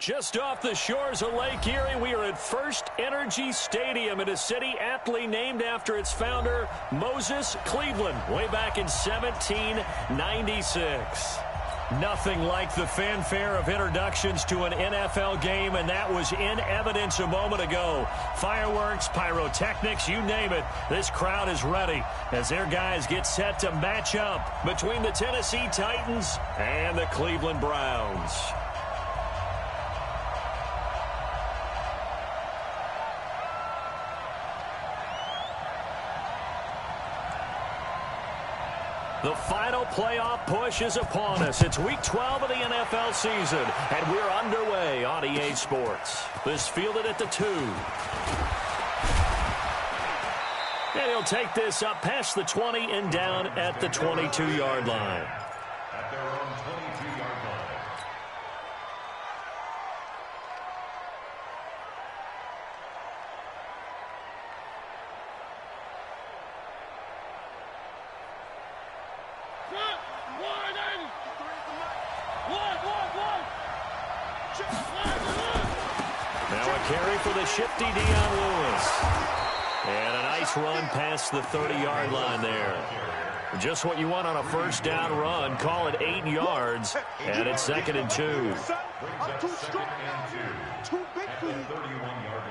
Just off the shores of Lake Erie, we are at First Energy Stadium in a city aptly named after its founder, Moses Cleveland, way back in 1796. Nothing like the fanfare of introductions to an NFL game, and that was in evidence a moment ago. Fireworks, pyrotechnics, you name it. This crowd is ready as their guys get set to match up between the Tennessee Titans and the Cleveland Browns. The final playoff push is upon us. It's Week 12 of the NFL season, and we're underway on EA Sports. This fielded at the 2. And he'll take this up past the 20 and down at the 22-yard line. At their own 22-yard line. Now a carry for the shifty Dion Lewis. And a nice run past the 30-yard line there. Just what you want on a first down run. Call it 8 yards, and it's 2nd and 2. Brings up 2nd and 2 at the 31-yard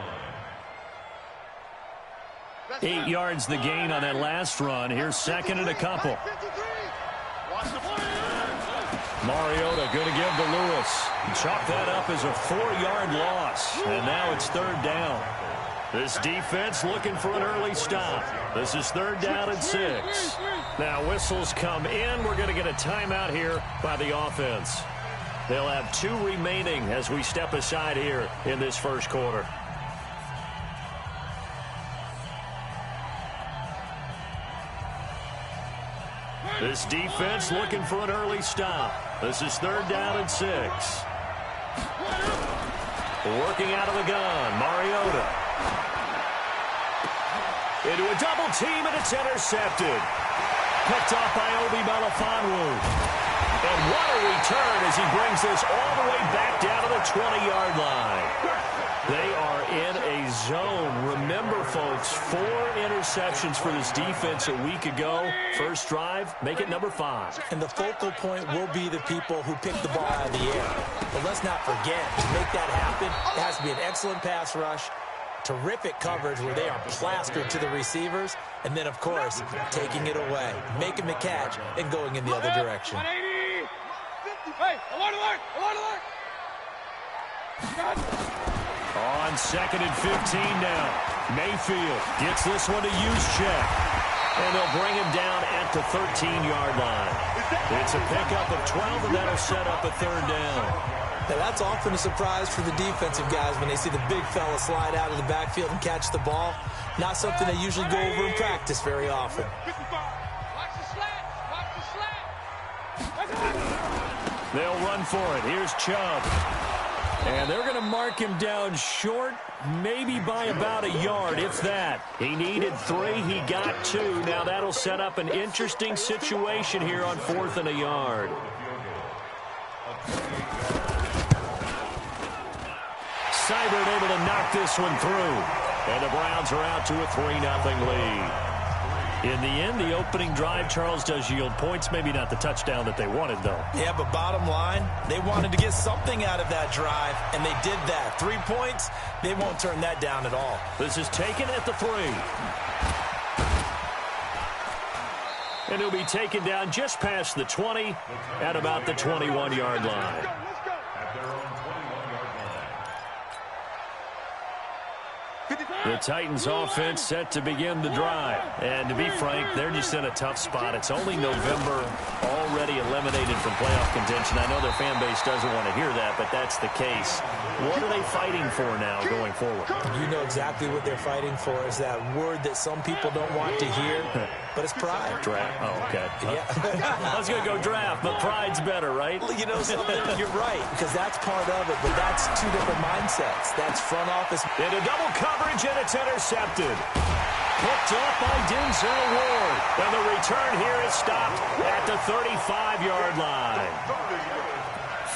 line. 8 yards the gain on that last run. Here's 2nd and a couple. Mariota going to give to Lewis. Chalk that up as a 4-yard loss. And now it's 3rd down. This defense looking for an early stop. This is 3rd down and 6. Now whistles come in. We're going to get a timeout here by the offense. They'll have 2 remaining as we step aside here in this first quarter. This defense looking for an early stop. This is 3rd down and 6. Working out of the gun, Mariota. Into a double team, and it's intercepted. Picked off by Obi Melifonwu. And what a return as he brings this all the way back down to the 20-yard line. They are in a zone. Remember, folks, 4 interceptions for this defense a week ago. First drive, make it number 5. And the focal point will be the people who pick the ball out of the air. But let's not forget, to make that happen, it has to be an excellent pass rush, terrific coverage where they are plastered to the receivers, and then, of course, taking it away, making the catch, and going in the other direction. Hey, alert, alert, alert, alert. On 2nd and 15 now. Mayfield gets this one to Juszczyk. And they'll bring him down at the 13-yard line. It's a pickup of 12, and that'll set up a 3rd down. Now, that's often a surprise for the defensive guys when they see the big fella slide out of the backfield and catch the ball. Not something they usually go over in practice very often. Watch the slat. Watch the slat. They'll run for it. Here's Chubb. And they're going to mark him down short, maybe by about a yard, if that. He needed 3. He got 2. Now that'll set up an interesting situation here on 4th and a yard. Seibert able to knock this one through. And the Browns are out to a 3-0 lead. In the end, the opening drive, Charles, does yield points. Maybe not the touchdown that they wanted, though. Yeah, but bottom line, they wanted to get something out of that drive, and they did that. 3 points, they won't turn that down at all. This is taken at the 3. And he'll be taken down just past the 20 at about the 21-yard line. The Titans offense set to begin the drive. And to be frank, they're just in a tough spot. It's only November, already eliminated from playoff contention. I know their fan base doesn't want to hear that, but that's the case. What are they fighting for now going forward? You know exactly what they're fighting for is that word that some people don't want to hear, but it's pride. Draft. Oh, okay. Yeah. I was going to go draft, but pride's better, right? Well, you know something? You're right, because that's part of it, but that's 2 different mindsets. That's front office. Into double coverage, and it's intercepted. Picked off by Denzel Ward. And the return here is stopped at the 35-yard line.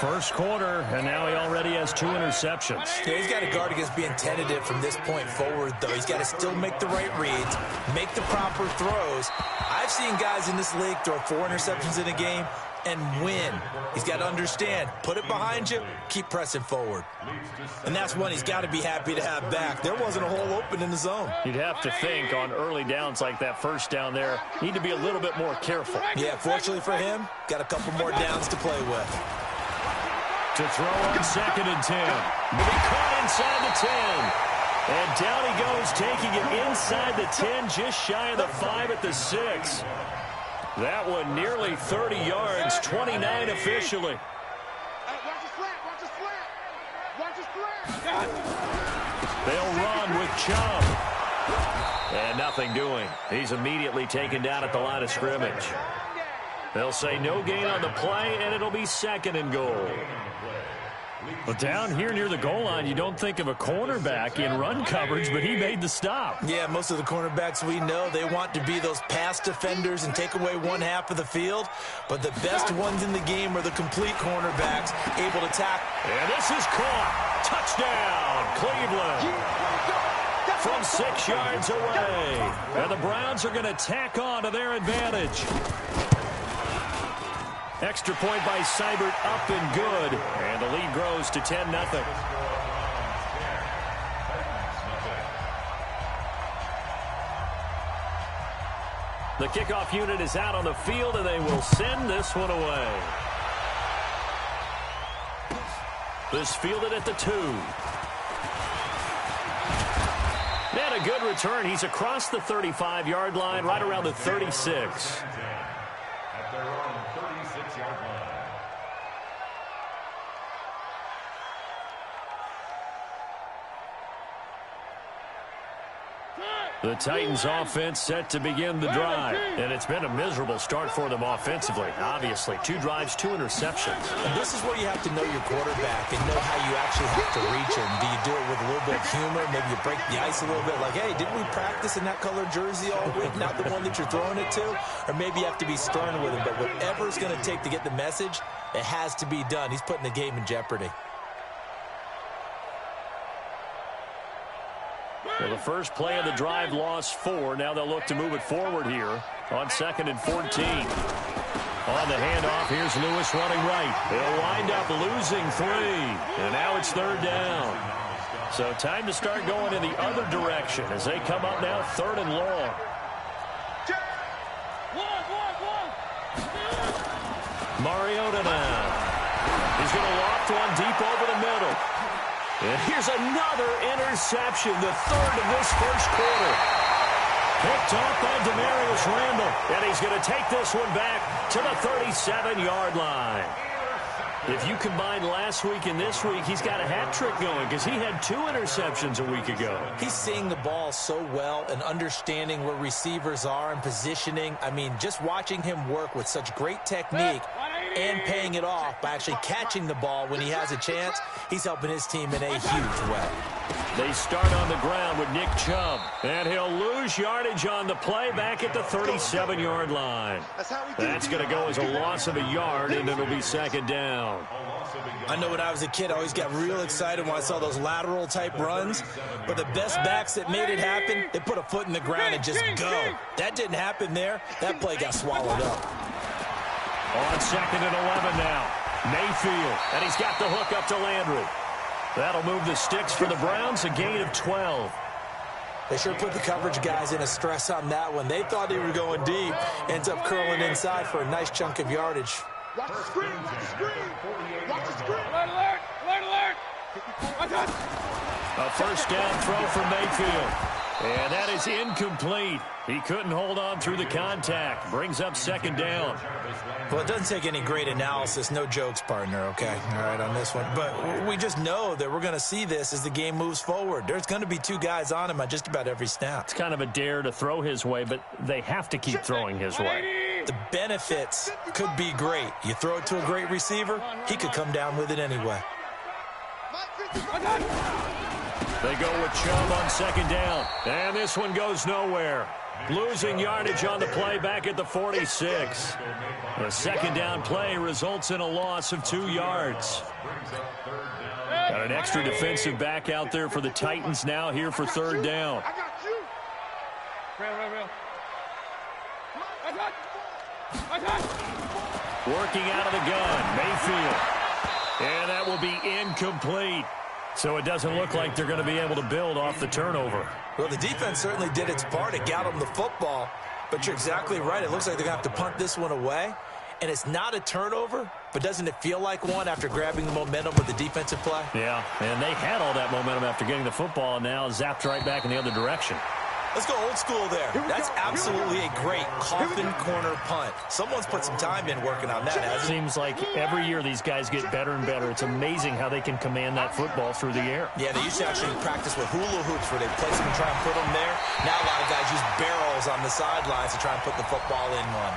First quarter, and now he already has 2 interceptions. Yeah, he's got to guard against being tentative from this point forward, though. He's got to still make the right reads, make the proper throws. I've seen guys in this league throw 4 interceptions in a game and win. He's got to understand, put it behind you, keep pressing forward. And that's one he's got to be happy to have back. There wasn't a hole open in the zone. You'd have to think on early downs like that first down there, need to be a little bit more careful. Yeah, fortunately for him, got a couple more downs to play with. To throw on 2nd and 10. But he caught inside the 10. And down he goes, taking it inside the 10, just shy of the 5 at the 6. That one nearly 30 yards, 29 officially. They'll run with Chubb. And nothing doing. He's immediately taken down at the line of scrimmage. They'll say no gain on the play, and it'll be 2nd and goal. But down here near the goal line, you don't think of a cornerback in run coverage, but he made the stop. Yeah, most of the cornerbacks we know, they want to be those pass defenders and take away one half of the field. But the best ones in the game are the complete cornerbacks, able to tackle. And this is caught. Touchdown, Cleveland. From 6 yards away. And the Browns are going to tack on to their advantage. Extra point by Seibert, up and good. And the lead grows to 10-0. The kickoff unit is out on the field, and they will send this one away. This fielded at the 2. And a good return. He's across the 35-yard line, right around the 36. The Titans offense set to begin the drive. And it's been a miserable start for them offensively. Obviously, 2 drives, 2 interceptions. And this is where you have to know your quarterback and know how you actually have to reach him. Do you do it with a little bit of humor? Maybe you break the ice a little bit like, hey, didn't we practice in that color jersey all week? Not the one that you're throwing it to? Or maybe you have to be stern with him. But whatever it's going to take to get the message, it has to be done. He's putting the game in jeopardy. Well, the first play of the drive lost 4. Now they'll look to move it forward here on 2nd and 14. On the handoff, here's Lewis running right. They'll wind up losing 3. And now it's 3rd down. So time to start going in the other direction as they come up now 3rd and long. Mariota now. He's going to loft one deep over the middle. And here's another interception, the 3rd of this first quarter. Picked off by Demarius Randall. And he's going to take this one back to the 37-yard line. If you combine last week and this week, he's got a hat trick going because he had 2 interceptions a week ago. He's seeing the ball so well and understanding where receivers are and positioning. I mean, just watching him work with such great technique and paying it off by actually catching the ball when he has a chance, he's helping his team in a huge way. They start on the ground with Nick Chubb, and he'll lose yardage on the play back at the 37-yard line. That's going to go as a loss of a yard, and it'll be 2nd down. I know when I was a kid, I always got real excited when I saw those lateral-type runs, but the best backs that made it happen, they put a foot in the ground and just go. That didn't happen there. That play got swallowed up. On 2nd and 11 now. Mayfield, and he's got the hook up to Landry. That'll move the sticks for the Browns, a gain of 12. They sure put the coverage guys in a stress on that one. They thought they were going deep. Ends up curling inside for a nice chunk of yardage. Watch the screen, watch the screen. Watch the screen. Alert, alert, alert, alert. A first down throw from Mayfield. And that is incomplete. He couldn't hold on through the contact. Brings up 2nd down. Well, it doesn't take any great analysis. No jokes, partner, okay? All right, on this one. But we just know that we're going to see this as the game moves forward. There's going to be 2 guys on him on just about every snap. It's kind of a dare to throw his way, but they have to keep throwing his way. The benefits could be great. You throw it to a great receiver, he could come down with it anyway. They go with Chubb on 2nd down. And this one goes nowhere. Losing yardage on the play back at the 46. The second down play results in a loss of 2 yards. Got an extra defensive back out there for the Titans now here for third down. Working out of the gun, Mayfield. And that will be incomplete. So it doesn't look like they're going to be able to build off the turnover. Well, the defense certainly did its part. It got them the football. But you're exactly right. It looks like they're going to have to punt this one away. And it's not a turnover, but doesn't it feel like one after grabbing the momentum with the defensive play? Yeah, and they had all that momentum after getting the football, and now zapped right back in the other direction. Let's go old school there. That's absolutely a great coffin corner punt. Someone's put some time in working on that, hasn't it? Seems like every year these guys get better and better. It's amazing how they can command that football through the air. Yeah, they used to actually practice with hula hoops where they place them and try and put them there. Now a lot of guys use barrels on the sidelines to try and put the football in one.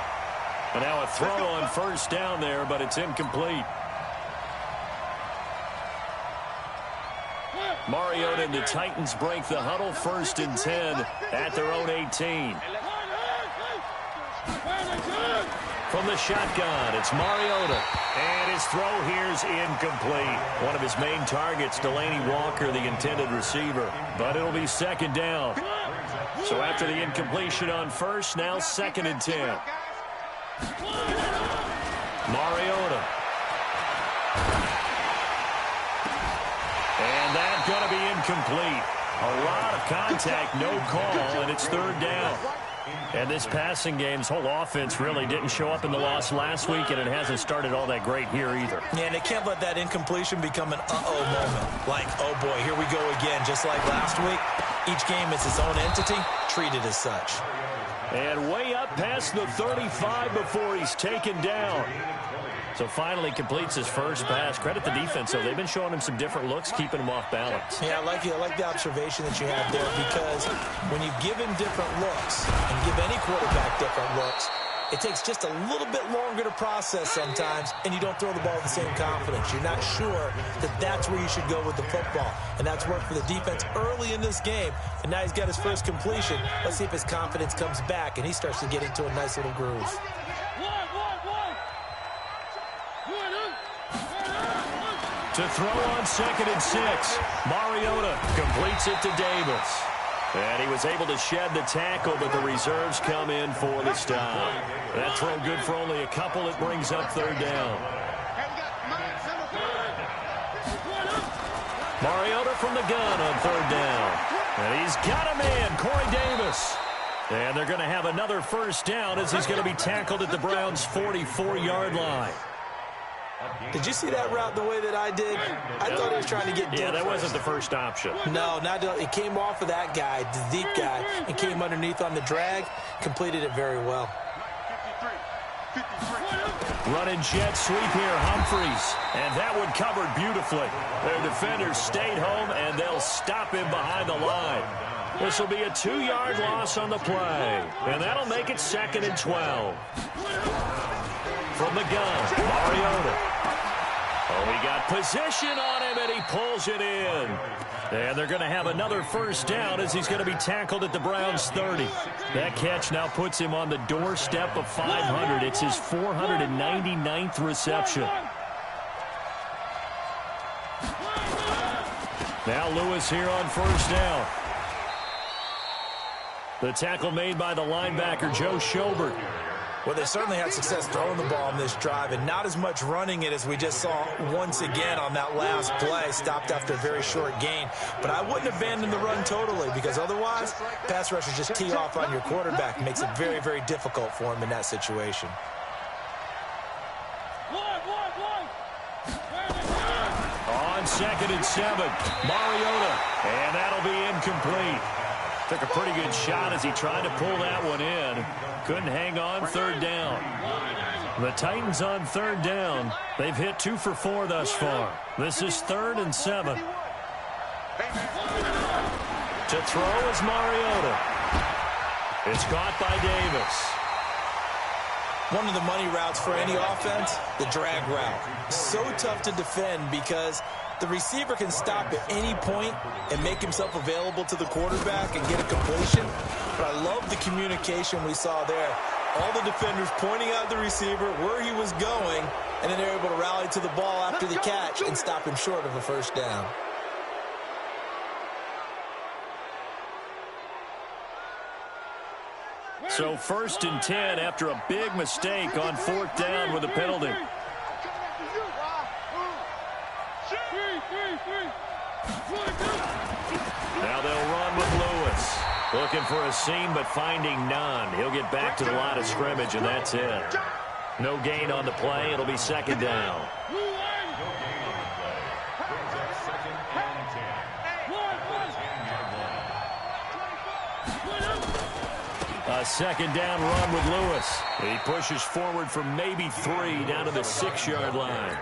And now a throw on first down there, but it's incomplete. Mariota and the Titans break the huddle, 1st and 10 at their own 18. From the shotgun, it's Mariota. And his throw here's incomplete. One of his main targets, Delaney Walker, the intended receiver. But it'll be 2nd down. So after the incompletion on first, now 2nd and 10. Mariota. And that's going to be incomplete. A lot of contact, no call, and it's 3rd down. And this passing game's whole offense really didn't show up in the loss last week, and it hasn't started all that great here either. Yeah, and they can't let that incompletion become an uh-oh moment. Like, oh boy, here we go again, just like last week. Each game is its own entity, treated as such. And way up past the 35 before he's taken down. So finally completes his first pass. Credit the defense, though. They've been showing him some different looks, keeping him off balance. Yeah, I like the observation that you have there, because when you give him different looks and give any quarterback different looks, it takes just a little bit longer to process sometimes, and you don't throw the ball with the same confidence. You're not sure that that's where you should go with the football, and that's worked for the defense early in this game, and now he's got his first completion. Let's see if his confidence comes back, and he starts to get into a nice little groove. To throw on 2nd and 6, Mariota completes it to Davis. And he was able to shed the tackle, but the reserves come in for the stop. That throw good for only a couple. It brings up 3rd down. Mariota from the gun on 3rd down. And he's got a man, Corey Davis. And they're going to have another first down as he's going to be tackled at the Browns' 44-yard line. Did you see that route the way that I did? I thought he was trying to get deep. Yeah, that wasn't the first option. No, it came off of that guy, the deep guy, and came underneath on the drag. Completed it very well. Running jet sweep here, Humphreys. And that one covered beautifully. Their defenders stayed home, and they'll stop him behind the line. This will be a 2-yard loss on the play. And that'll make it 2nd and 12. From the gun, Mariota. Oh, he got position on him, and he pulls it in. And they're going to have another first down as he's going to be tackled at the Browns' 30. That catch now puts him on the doorstep of 500. It's his 499th reception. Now Lewis here on first down. The tackle made by the linebacker, Joe Schobert. Well, they certainly had success throwing the ball on this drive, and not as much running it as we just saw once again on that last play. Stopped after a very short gain. But I wouldn't abandon the run totally, because otherwise, pass rushers just tee off on your quarterback. It makes it very, very difficult for him in that situation. On 2nd and 7, Mariota, and that'll be incomplete. Took a pretty good shot as he tried to pull that one in. Couldn't hang on, 3rd down. The Titans on 3rd down. They've hit 2 for 4 thus far. This is 3rd and 7. To throw is Mariota. It's caught by Davis. One of the money routes for any offense, the drag route. So tough to defend because the receiver can stop at any point and make himself available to the quarterback and get a completion. But I love the communication we saw there. All the defenders pointing out the receiver where he was going, and then they're able to rally to the ball after the catch and stop him short of a first down. So 1st and 10 after a big mistake on 4th down with a penalty. Now they'll run with Lewis. Looking for a seam, but finding none. He'll get back to the line of scrimmage, and that's it. No gain on the play. It'll be 2nd down. A 2nd down run with Lewis. He pushes forward from maybe 3 down to the 6-yard line.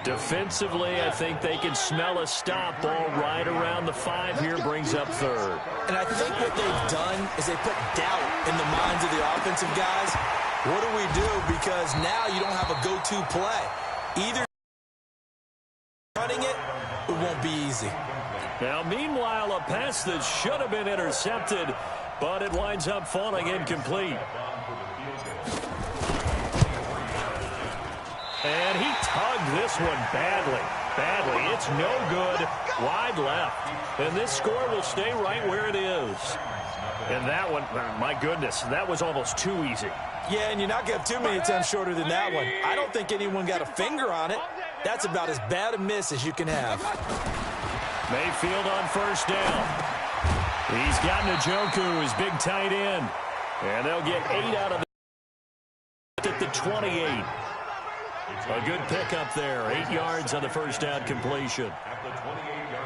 Defensively, I think they can smell a stop. Ball right around the 5 here, brings up 3rd. And I think what they've done is they put doubt in the minds of the offensive guys. What do we do? Because now you don't have a go-to play. Either running it won't be easy. Now, meanwhile, a pass that should have been intercepted, but it winds up falling incomplete. And he tugged this one badly. It's no good. Wide left. And this score will stay right where it is. And that one, my goodness, that was almost too easy. Yeah, and you're not going to have too many attempts shorter than that one. I don't think anyone got a finger on it. That's about as bad a miss as you can have. Mayfield on 1st down. He's got Njoku, his big tight end. And they'll get 8 out of the at the 28. A good pickup there. 8 yards on the 1st down completion. At the 28-yard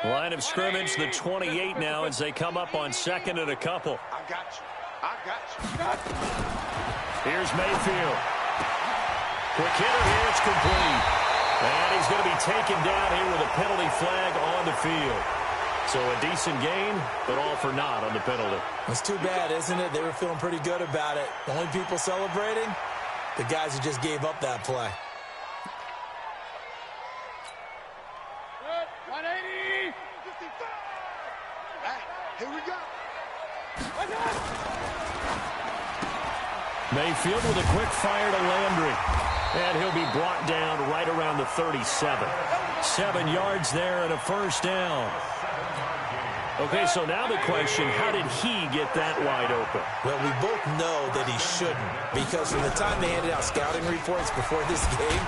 line. Line of scrimmage, the 28 now as they come up on 2nd and a couple. I got you. Here's Mayfield. Quick hitter here, it's complete. And he's going to be taken down here with a penalty flag on the field. So a decent gain, but all for naught on the penalty. It's too bad, isn't it? They were feeling pretty good about it. The only people celebrating, the guys who just gave up that play. 180! Here we go. Mayfield with a quick fire to Landry. And he'll be brought down right around the 37. 7 yards there and a 1st down. Okay, so now the question, how did he get that wide open? Well, we both know that he shouldn't, because from the time they handed out scouting reports before this game,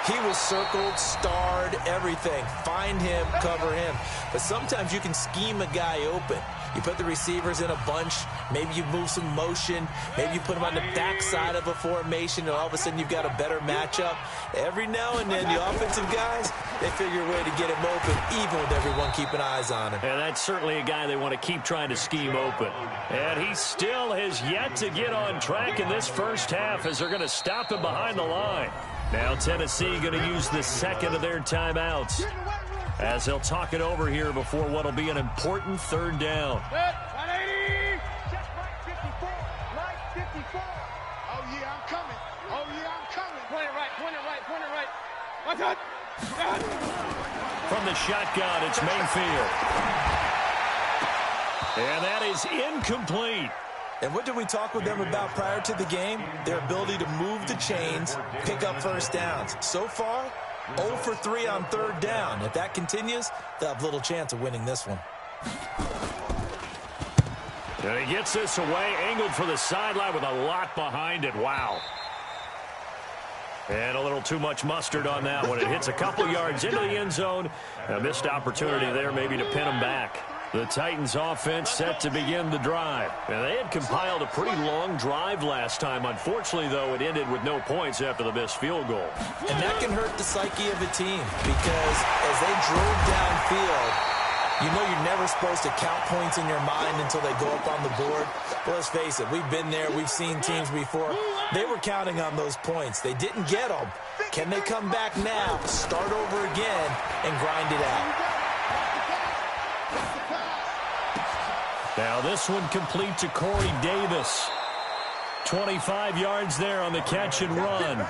he was circled, starred, everything. Find him, cover him. But sometimes you can scheme a guy open. You put the receivers in a bunch. Maybe you move some motion. Maybe you put them on the backside of a formation, and all of a sudden you've got a better matchup. Every now and then, the offensive guys, they figure a way to get him open, even with everyone keeping eyes on him. And that's certainly a guy they want to keep trying to scheme open. And he still has yet to get on track in this first half as they're going to stop him behind the line. Now Tennessee going to use the 2nd of their timeouts as they'll talk it over here before what will be an important 3rd down. 180! Check right 54. Right 54. Oh, yeah, I'm coming. Oh, yeah, I'm coming. Point it right, point it right, point it right. Watch out! From the shotgun, it's Mayfield. And that is incomplete. And what did we talk with them about prior to the game? Their ability to move the chains, pick up 1st downs. So far, 0 for 3 on 3rd down. If that continues, they'll have little chance of winning this one. And he gets this away, angled for the sideline with a lot behind it. Wow. And a little too much mustard on that one. It hits a couple yards into the end zone. A missed opportunity there maybe to pin him back. The Titans offense set to begin the drive. And they had compiled a pretty long drive last time. Unfortunately, though, it ended with no points after the missed field goal. And that can hurt the psyche of a team because as they drove downfield, you know you're never supposed to count points in your mind until they go up on the board. But let's face it, we've been there. We've seen teams before. They were counting on those points. They didn't get them. Can they come back now, start over again, and grind it out? Now this one complete to Corey Davis. 25 yards there on the catch and run.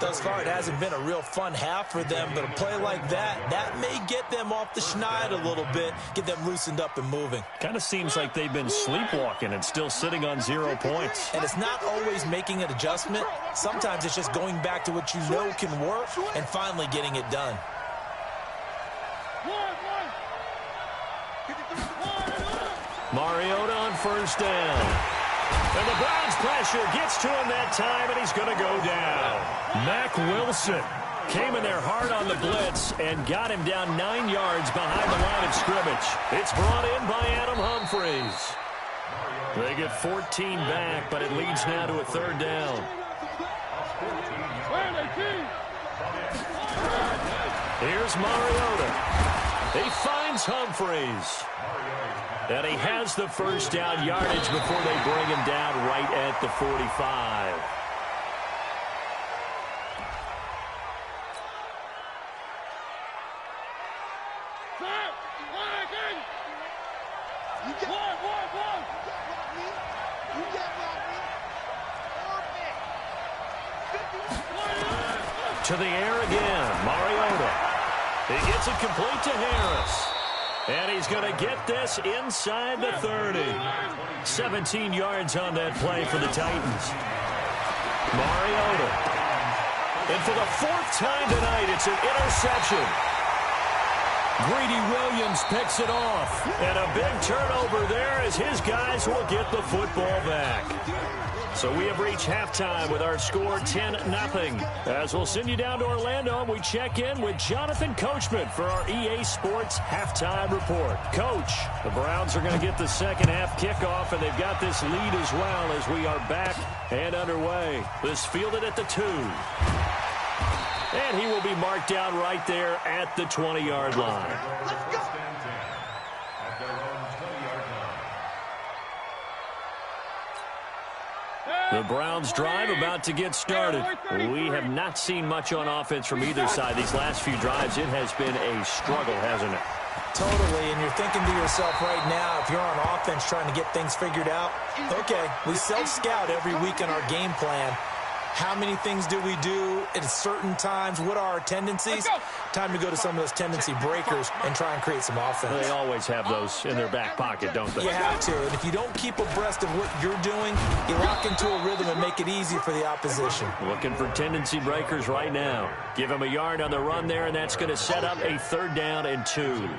Thus far, it hasn't been a real fun half for them, but a play like that may get them off the schneid a little bit, get them loosened up and moving. Kind of seems like they've been sleepwalking and still sitting on 0 points. And it's not always making an adjustment. Sometimes it's just going back to what you know can work and finally getting it done. Mariota on first down. And the Browns pressure gets to him that time, and he's going to go down. Mack Wilson came in there hard on the blitz and got him down 9 yards behind the line of scrimmage. It's brought in by Adam Humphries. They get 14 back, but it leads now to a third down. Here's Mariota. He finds Humphries. And he has the first down yardage before they bring him down right at the 45. To the air again, Mariota. He gets it complete to Harris. And he's going to get this inside the 30. 17 yards on that play for the Titans. Mariota. And for the 4th time tonight, it's an interception. Greedy Williams picks it off. And a big turnover there as his guys will get the football back. So we have reached halftime with our score 10-0. As we'll send you down to Orlando, and we check in with Jonathan Coachman for our EA Sports Halftime Report. Coach, the Browns are going to get the second half kickoff, and they've got this lead as well as we are back and underway. This fielded at the 2. And he will be marked down right there at the 20-yard line. The Browns drive about to get started. We have not seen much on offense from either side. These last few drives, it has been a struggle, hasn't it? Totally, and you're thinking to yourself right now, if you're on offense trying to get things figured out, okay, we self-scout every week in our game plan. How many things do we do at certain times? What are our tendencies? Time to go to some of those tendency breakers and try and create some offense. They always have those in their back pocket, don't they? You have to. And if you don't keep abreast of what you're doing, you lock into a rhythm and make it easy for the opposition. Looking for tendency breakers right now. Give him a yard on the run there, and that's going to set up a 3rd down and 2.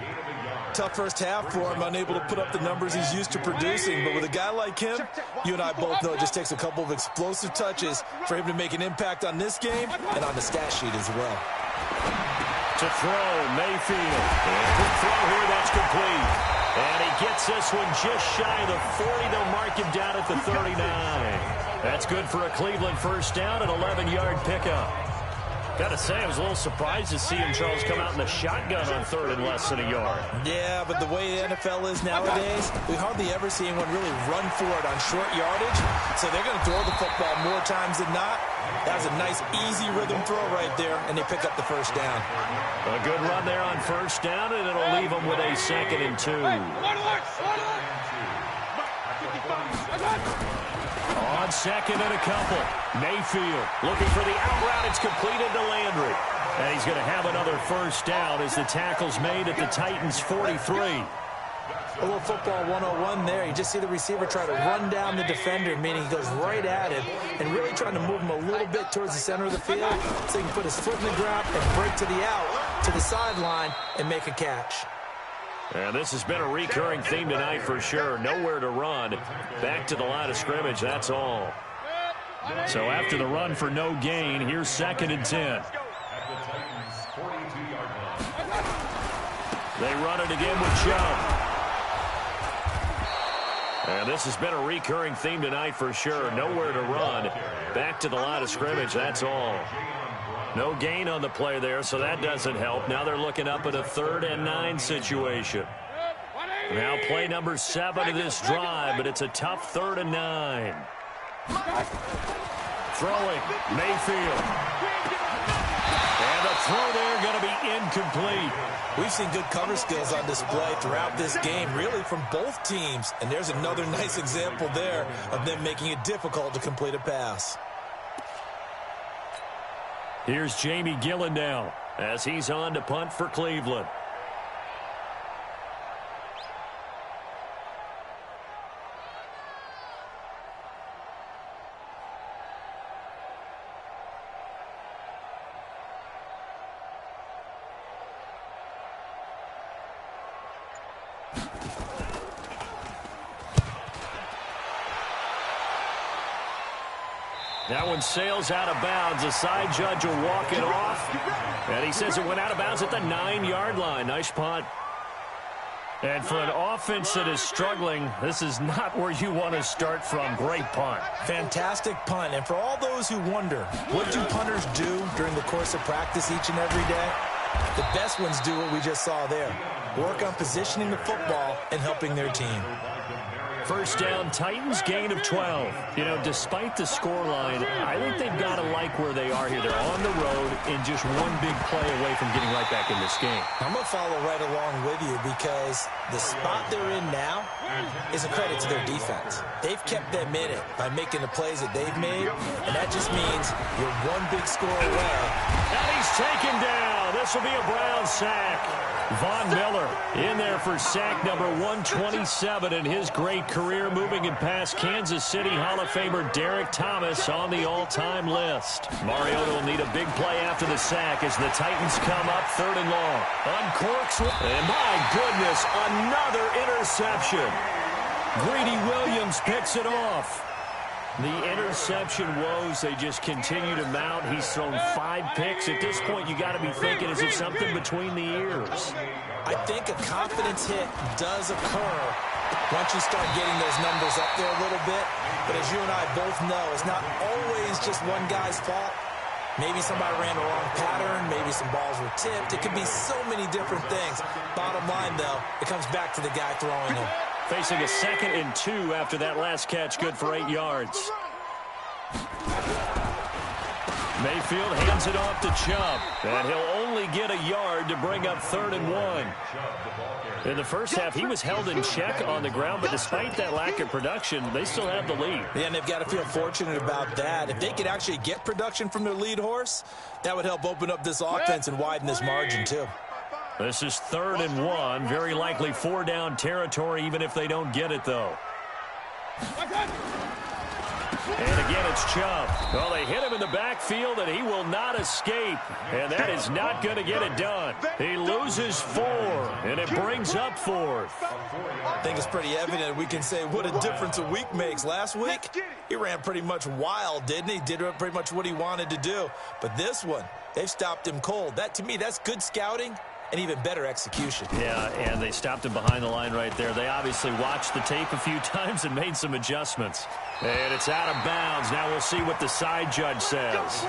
Tough first half for him, unable to put up the numbers he's used to producing. But with a guy like him, you and I both know it just takes a couple of explosive touches for him to make an impact on this game and on the stat sheet as well. To throw, Mayfield. And quick throw here, that's complete. And he gets this one just shy of the 40. They'll mark him down at the 39. That's good for a Cleveland first down, an 11-yard pickup. Got to say, I was a little surprised to see him, Charles, come out in the shotgun on 3rd and less than a yard. Yeah, but the way the NFL is nowadays, we hardly ever see anyone really run for it on short yardage. So they're going to throw the football more times than not. That was a nice, easy rhythm throw right there, and they pick up the first down. A good run there on first down, and it'll leave them with a 2nd and 2. On 2nd and a couple. Mayfield looking for the out route. It's completed to Landry. And he's going to have another first down as the tackle's made at the Titans' 43. A little football 101 there. You just see the receiver try to run down the defender, meaning he goes right at him and really trying to move him a little bit towards the center of the field so he can put his foot in the ground and break to the out, to the sideline, and make a catch. And this has been a recurring theme tonight for sure. Nowhere to run. Back to the line of scrimmage, that's all. So after the run for no gain, here's 2nd and 10. They run it again with Chubb. And this has been a recurring theme tonight for sure. Nowhere to run. Back to the line of scrimmage, that's all. No gain on the play there, so that doesn't help. Now they're looking up at a 3rd and 9 situation. Now play number 7 of this drive, but it's a tough 3rd and 9. Throwing, Mayfield. And the throw there going to be incomplete. We've seen good cover skills on display throughout this game, really from both teams. And there's another nice example there of them making it difficult to complete a pass. Here's Jamie Gillen now as he's on to punt for Cleveland. That one sails out of bounds. The side judge will walk it off. And he says it went out of bounds at the 9-yard line. Nice punt. And for an offense that is struggling, this is not where you want to start from. Great punt. Fantastic punt. And for all those who wonder, what do punters do during the course of practice each and every day? The best ones do what we just saw there. Work on positioning the football and helping their team. First down, Titans, gain of 12. You know, despite the scoreline, I think they've got to like where they are here. They're on the road and just one big play away from getting right back in this game. I'm going to follow right along with you because the spot they're in now is a credit to their defense. They've kept them in it by making the plays that they've made, and that just means you're one big score away. And he's taken down. This will be a Brown sack. Von Miller in there for sack number 127 in his great career, moving and past Kansas City Hall of Famer Derek Thomas on the all-time list. Mariota will need a big play after the sack as the Titans come up 3rd and long. Uncorks, and my goodness, another interception. Greedy Williams picks it off. The interception woes, they just continue to mount. He's thrown 5 picks. At this point, you got to be thinking, is it something between the ears? I think a confidence hit does occur once you start getting those numbers up there a little bit. But as you and I both know, it's not always just one guy's fault. Maybe somebody ran the wrong pattern. Maybe some balls were tipped. It could be so many different things. Bottom line, though, it comes back to the guy throwing them. Facing a 2nd and 2 after that last catch, good for 8 yards. Mayfield hands it off to Chubb, and he'll only get a yard to bring up 3rd and 1. In the first half, he was held in check on the ground, but despite that lack of production, they still have the lead. Yeah, and they've got to feel fortunate about that. If they could actually get production from their lead horse, that would help open up this offense and widen this margin, too. This is 3rd and 1. Very likely 4-down territory, even if they don't get it, though. And again, it's Chubb. Well, they hit him in the backfield, and he will not escape. And that is not going to get it done. He loses 4, and it brings up 4th. I think it's pretty evident. We can say what a difference a week makes. Last week, he ran pretty much wild, didn't he? Did pretty much what he wanted to do. But this one, they've stopped him cold. That, to me, that's good scouting. And even better execution. Yeah, and they stopped him behind the line right there. They obviously watched the tape a few times and made some adjustments. And it's out of bounds. Now we'll see what the side judge says.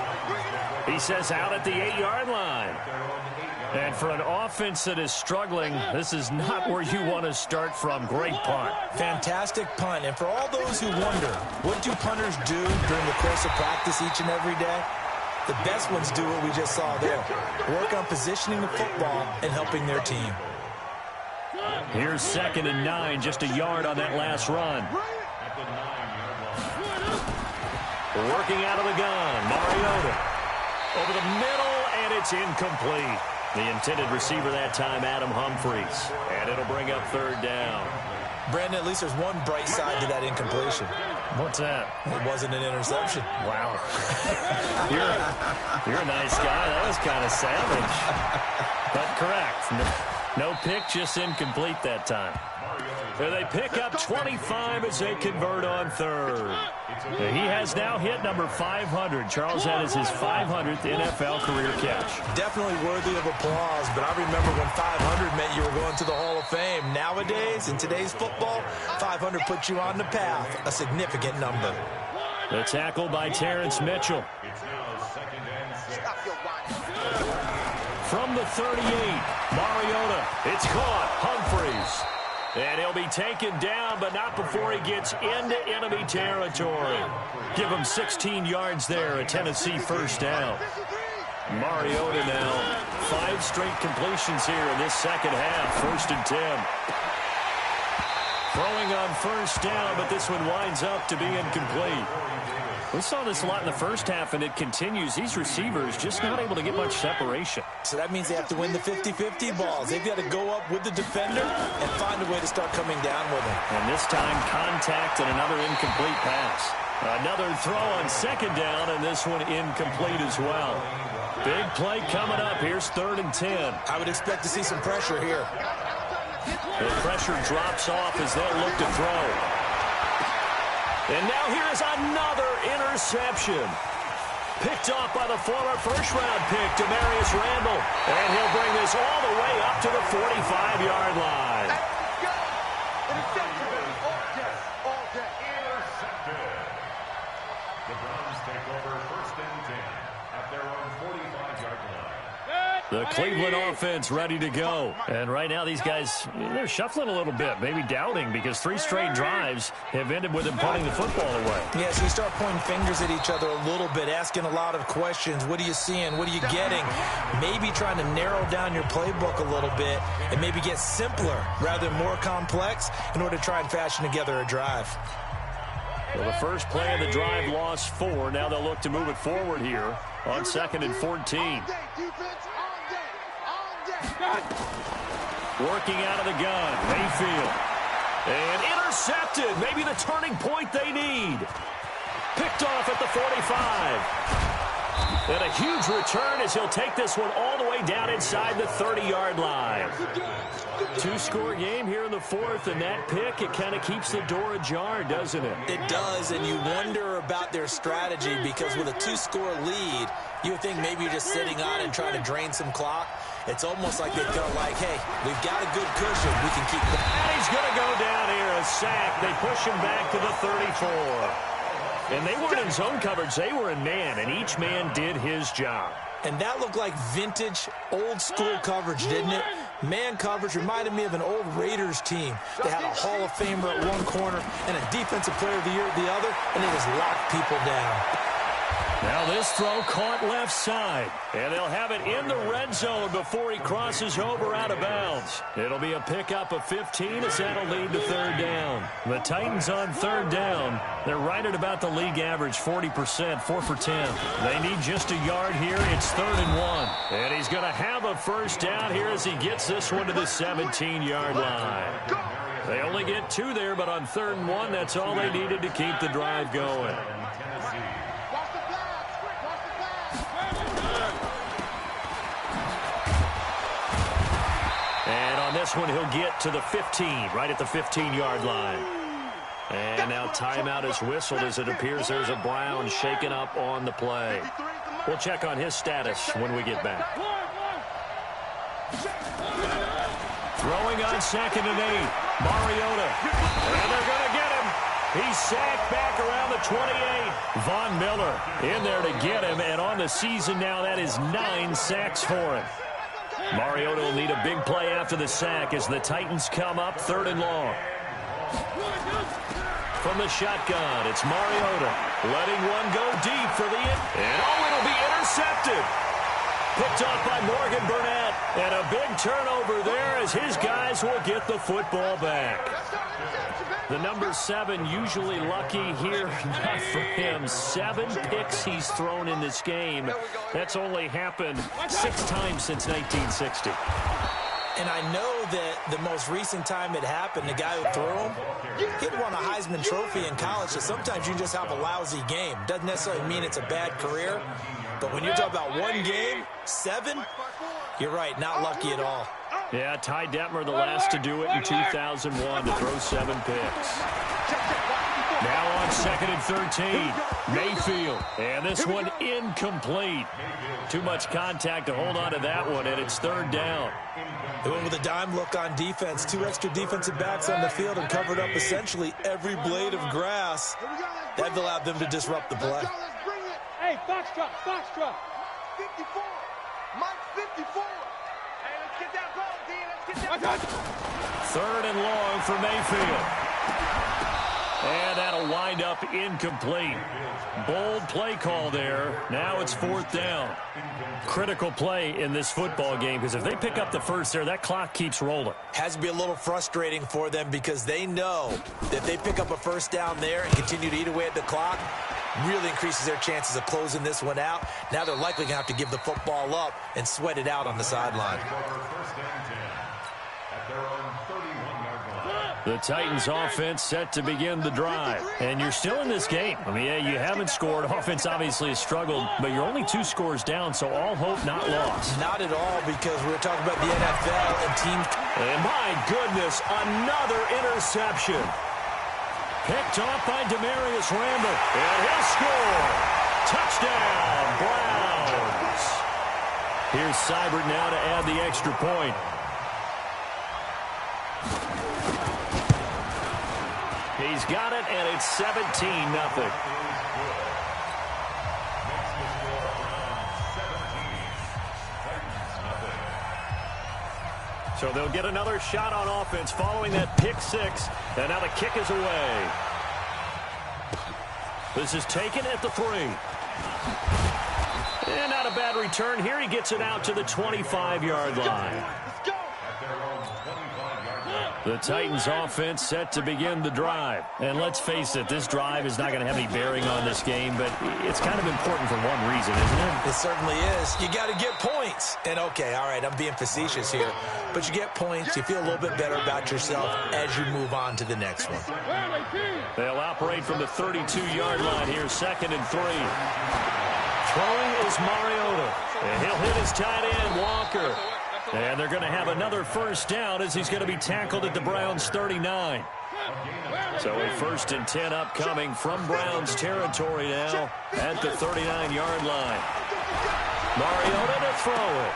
He says out at the 8-yard line. And for an offense that is struggling, this is not where you want to start from. Great punt. Fantastic punt. And for all those who wonder, what do punters do during the course of practice each and every day? The best ones do what we just saw there. Work on positioning the football and helping their team. Here's 2nd and 9, just a yard on that last run. Working out of the gun, Mariota. Over the middle, and it's incomplete. The intended receiver that time, Adam Humphries. And it'll bring up 3rd down. Brandon, at least there's one bright side to that incompletion. What's that? It wasn't an interception. Wow. You're a nice guy. That was kind of savage. But correct. No pick, just incomplete that time. And they pick up 25 as they convert on 3rd. He has now hit number 500. Charles, that is his 500th NFL career catch. Definitely worthy of applause, but I remember when 500 meant you were going to the Hall of Fame. Nowadays, in today's football, 500 puts you on the path, a significant number. The tackle by Terrence Mitchell. From the 38, Mariota. It's caught. Humphries. And he'll be taken down, but not before he gets into enemy territory. Give him 16 yards there, a Tennessee first down. Mariota now 5 straight completions here in this second half. 1st and 10. Throwing on 1st down, but this one winds up to be incomplete. We saw this a lot in the first half, and it continues. These receivers just not able to get much separation. So that means they have to win the 50-50 balls. They've got to go up with the defender and find a way to start coming down with him. And this time, contact and another incomplete pass. Another throw on 2nd down, and this one incomplete as well. Big play coming up. Here's 3rd and 10. I would expect to see some pressure here. The pressure drops off as they'll look to throw. And now here's another interception. Picked off by the former first-round pick, Demarius Randall. And he'll bring this all the way up to the 45-yard line. Intercepted. All day. Intercepted. The Browns take over 1st and 10 at their own 45-yard line. The Cleveland offense ready to go. And right now these guys, they're shuffling a little bit, maybe doubting, because 3 straight drives have ended with them punting the football away. Yeah, so you start pointing fingers at each other a little bit, asking a lot of questions. What are you seeing? What are you getting? Maybe trying to narrow down your playbook a little bit and maybe get simpler rather than more complex in order to try and fashion together a drive. Well, the first play of the drive lost 4. Now they'll look to move it forward here on 2nd and 14. Working out of the gun, Mayfield. And intercepted. Maybe the turning point they need. Picked off at the 45. And a huge return as he'll take this one all the way down inside the 30-yard line. 2-score game here in the 4th, and that pick, it kind of keeps the door ajar, doesn't it? It does, and you wonder about their strategy because with a 2-score lead, you would think maybe you're just sitting on and trying to drain some clock. It's almost like they felt like, hey, we've got a good cushion. We can keep going. And he's going to go down here, a sack. They push him back to the 34. And they weren't in zone coverage. They were in man, and each man did his job. And that looked like vintage, old-school coverage, didn't it? Man coverage reminded me of an old Raiders team. They had a Hall of Famer at one corner and a Defensive Player of the Year at the other, and they just locked people down. Now this throw caught left side, and they'll have it in the red zone before he crosses over out of bounds. It'll be a pickup of 15 as that'll lead to 3rd down. The Titans on 3rd down. They're right at about the league average, 40%, 4 for 10. They need just a yard here. It's 3rd and 1. And he's going to have a 1st down here as he gets this one to the 17-yard line. They only get 2 there, but on 3rd and 1, that's all they needed to keep the drive going. And on this one, he'll get to the 15, right at the 15-yard line. And now timeout is whistled as it appears there's a Brown shaken up on the play. We'll check on his status when we get back. Throwing on 2nd and 8. Mariota. And they're going to get him. He's sacked back around the 28. Von Miller in there to get him. And on the season now, that is 9 sacks for him. Mariota will need a big play after the sack as the Titans come up 3rd and long. From the shotgun, it's Mariota letting one go deep for the and it'll be intercepted. Picked off by Morgan Burnett, and a big turnover there as his guys will get the football back. The number 7 usually lucky here, not for him. 7 picks he's thrown in this game. That's only happened 6 times since 1960. And I know that the most recent time it happened, the guy who threw him, he'd won a Heisman Trophy in college, so sometimes you just have a lousy game. Doesn't necessarily mean it's a bad career, but when you're talking about one game, 7, you're right, not lucky at all. Yeah, Ty Detmer, the last to do it in 2001, to throw 7 picks. Now on 2nd and 13, Mayfield. And this one incomplete. Too much contact to hold on to that one, and it's 3rd down. They went with a dime look on defense. 2 extra defensive backs on the field and covered up essentially every blade of grass. That allowed them to disrupt the play. Hey, box drop, box drop. 54. Mike 54. Hey, let's get that ball, D. Let's get that ball. 3rd and long for Mayfield. And that'll wind up incomplete. Bold play call there. Now it's 4th down. Critical play in this football game, because if they pick up the first there, that clock keeps rolling. Has to be a little frustrating for them because they know that they pick up a first down there and continue to eat away at the clock, really increases their chances of closing this one out. Now they're likely going to have to give the football up and sweat it out on the sideline. The Titans offense set to begin the drive. And you're still in this game. I mean, yeah, you haven't scored. Offense obviously has struggled, but you're only 2 scores down, so all hope not lost. Not at all, because we're talking about the NFL and teams. And my goodness, another interception. Picked off by Demarius Randall. And he'll score. Touchdown, Browns. Here's Seibert now to add the extra point. He's got it, and it's 17-0. So they'll get another shot on offense following that pick 6, and now the kick is away. This is taken at the 3. And not a bad return here. He gets it out to the 25-yard line. The Titans offense set to begin the drive. And let's face it, this drive is not going to have any bearing on this game, but it's kind of important for one reason, isn't it? It certainly is. You got to get points. And okay, all right, I'm being facetious here, but you get points, you feel a little bit better about yourself as you move on to the next one. They'll operate from the 32-yard line here, 2nd and 3. Throwing is Mariota. And he'll hit his tight end, Walker. And they're going to have another first down as he's going to be tackled at the Browns' 39. So a 1st and 10 upcoming from Browns territory now at the 39-yard line. Mariota to throw it.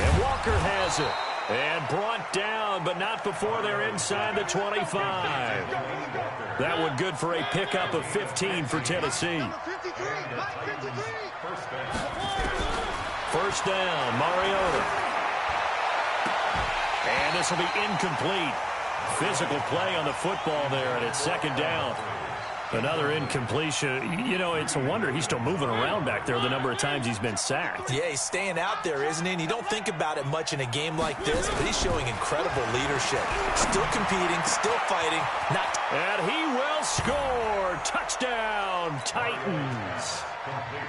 And Walker has it. And brought down, but not before they're inside the 25. That one good for a pickup of 15 for Tennessee. First down, Mariota. And this will be incomplete. Physical play on the football there, and it's 2nd down. Another incompletion. You know, it's a wonder he's still moving around back there the number of times he's been sacked. Yeah, he's staying out there, isn't he? And you don't think about it much in a game like this, but he's showing incredible leadership. Still competing, still fighting. And he will score. Touchdown, Titans.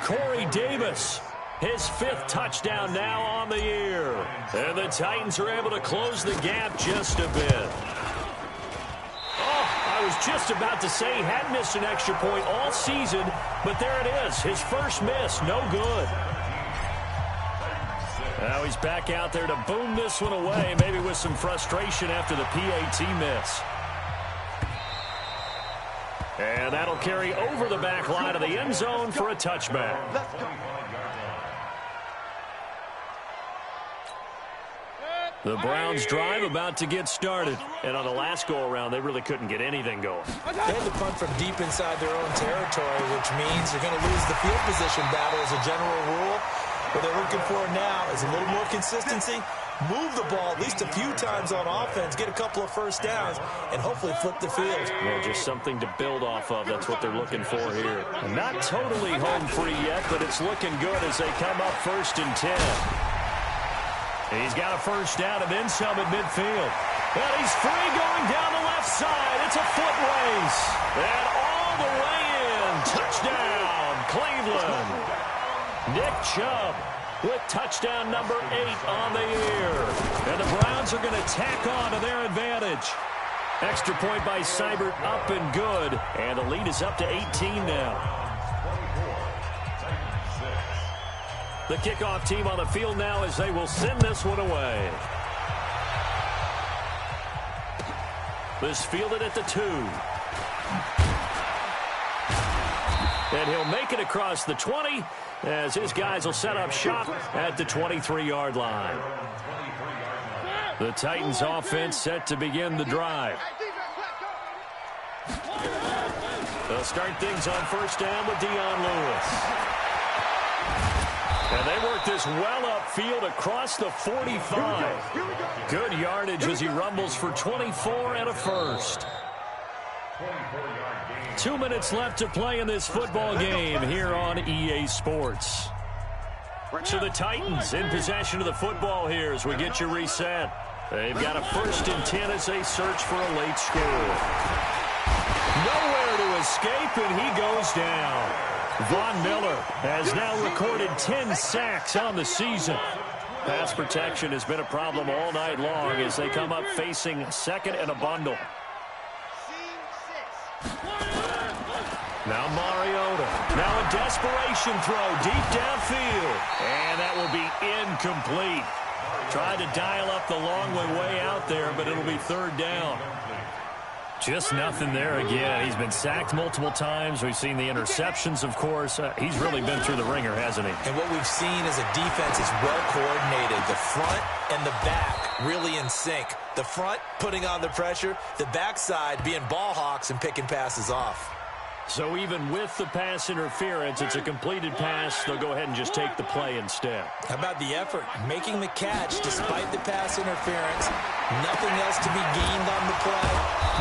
Corey Davis. His 5th touchdown now on the year. And the Titans are able to close the gap just a bit. Oh, I was just about to say he had missed an extra point all season, but there it is. His first miss, no good. Now he's back out there to boom this one away, maybe with some frustration after the PAT miss. And that'll carry over the back line of the end zone for a touchback. The Browns drive about to get started. And on the last go-around, they really couldn't get anything going. They had to punt from deep inside their own territory, which means they're going to lose the field position battle as a general rule. What they're looking for now is a little more consistency, move the ball at least a few times on offense, get a couple of first downs, and hopefully flip the field. Well, just something to build off of. That's what they're looking for here. Not totally home free yet, but it's looking good as they come up 1st and 10. He's got a first down and then some at midfield. And he's free going down the left side. It's a foot race. And all the way in. Touchdown, Cleveland. Nick Chubb with touchdown number 8 on the year. And the Browns are going to tack on to their advantage. Extra point by Seibert, up and good. And the lead is up to 18 now. The kickoff team on the field now as they will send this one away. This fielded at the 2. And he'll make it across the 20 as his guys will set up shop at the 23-yard line. The Titans offense set to begin the drive. They'll start things on first down with Dion Lewis. And they work this well upfield across the 45. Good yardage as he rumbles for 24 and a first. 24 yards. 2 minutes left to play in this football game here on EA Sports. So the Titans in possession of the football here as we get you reset. They've got a 1st and 10 as they search for a late score. Nowhere to escape, and he goes down. Von Miller has now recorded 10 sacks on the season. Pass protection has been a problem all night long as they come up facing 2nd and a bundle. Now Mariota. Now a desperation throw deep downfield. And that will be incomplete. Tried to dial up the long way out there, but it'll be 3rd down. Just nothing there again. He's been sacked multiple times. We've seen the interceptions, of course. He's really been through the ringer, hasn't he? And what we've seen is a defense is well coordinated. The front and the back really in sync. The front putting on the pressure. The backside being ball hawks and picking passes off. So even with the pass interference, it's a completed pass. They'll go ahead and just take the play instead. How about the effort? Making the catch despite the pass interference. Nothing else to be gained on the play.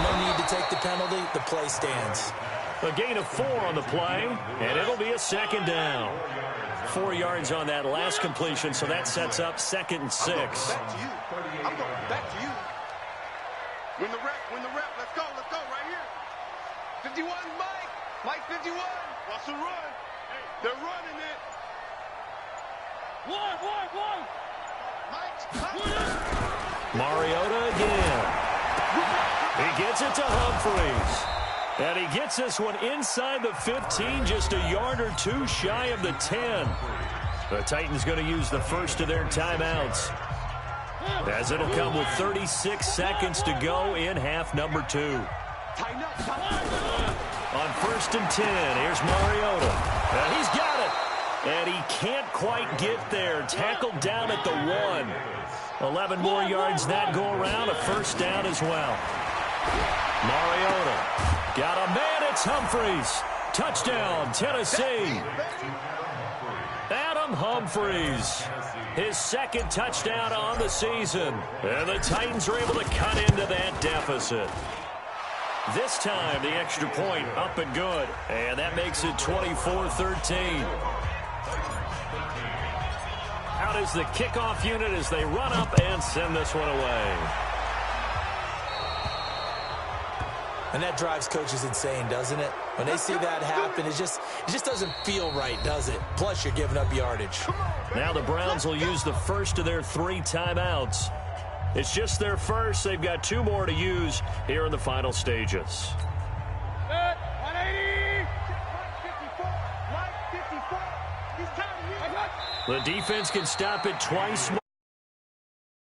No need to take the penalty. The play stands. A gain of 4 on the play, and it'll be a 2nd down. 4 yards on that last completion, so that sets up 2nd and 6. Back to you. I'm going back to you. When the rep, let's go right here. 51, Mike 51. Watch the run. They're running it. One. Mariota again. He gets it to Humphries. And he gets this one inside the 15, just a yard or 2 shy of the 10. The Titans going to use the first of their timeouts, as it'll come with 36 seconds to go in half number 2. On 1st and 10, here's Mariota. And he's got it. And he can't quite get there. Tackled down at the 1. 11 more yards that go around. A 1st down as well. Mariota. Got a man. It's Humphries. Touchdown, Tennessee. Adam Humphries. His 2nd touchdown on the season. And the Titans are able to cut into that deficit. This time, the extra point up and good. And that makes it 24-13. Out is the kickoff unit as they run up and send this one away. And that drives coaches insane, doesn't it? When they see that happen, it just doesn't feel right, does it? Plus, you're giving up yardage. Now the Browns will use the first of their 3 timeouts. It's just their first. They've got 2 more to use here in the final stages. 180. Mike 54. He's counting you. The defense can stop it twice more.